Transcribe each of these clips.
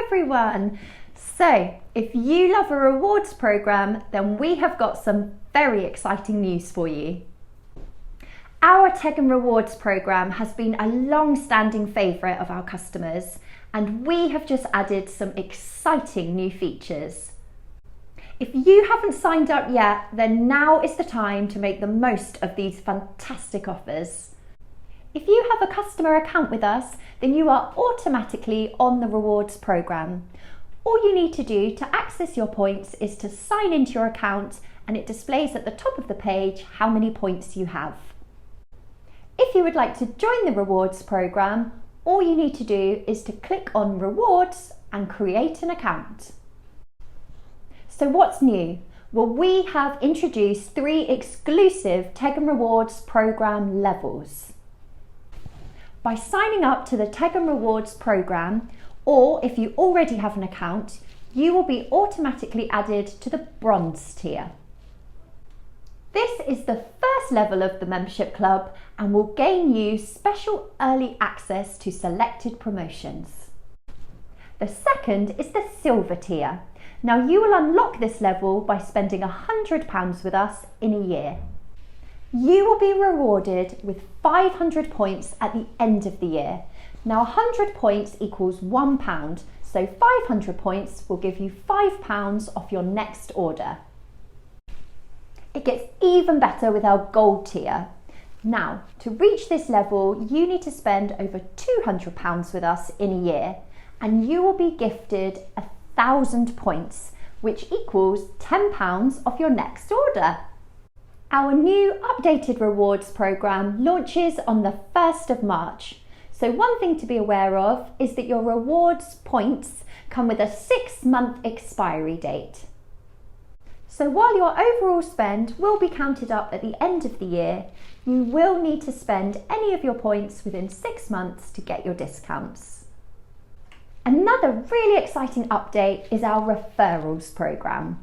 everyone. So if you love a rewards program, then we have got some very exciting news for you. Our Tegen Rewards program has been a long-standing favourite of our customers, and we have just added some exciting new features. If you haven't signed up yet, then now is the time to make the most of these fantastic offers. If you have a customer account with us, then you are automatically on the rewards program. All you need to do to access your points is to sign into your account, and it displays at the top of the page how many points you have. If you would like to join the rewards program, all you need to do is to click on rewards and create an account. So what's new? Well, we have introduced 3 exclusive Tegen Rewards program levels. By signing up to the Tegen Rewards program, or if you already have an account, you will be automatically added to the bronze tier. This is the first level of the membership club and will gain you special early access to selected promotions. The second is the silver tier. Now you will unlock this level by spending £100 with us in a year. You will be rewarded with 500 points at the end of the year. Now 100 points equals £1, so 500 points will give you £5 off your next order. It gets even better with our gold tier. Now, to reach this level, you need to spend over £200 with us in a year, and you will be gifted 1,000 points, which equals £10 off your next order. Our new updated rewards program launches on the 1st of March. So one thing to be aware of is that your rewards points come with a 6-month expiry date. So while your overall spend will be counted up at the end of the year, you will need to spend any of your points within 6 months to get your discounts. Another really exciting update is our referrals program.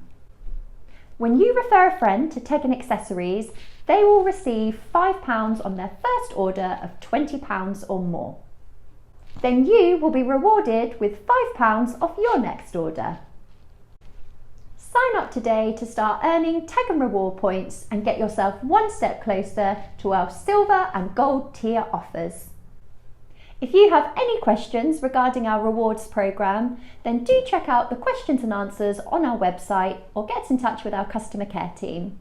When you refer a friend to Tegen Accessories, they will receive £5 on their first order of £20 or more. Then you will be rewarded with £5 off your next order. Sign up today to start earning Tegen Reward points and get yourself one step closer to our silver and gold tier offers. If you have any questions regarding our rewards program, then do check out the questions and answers on our website or get in touch with our customer care team.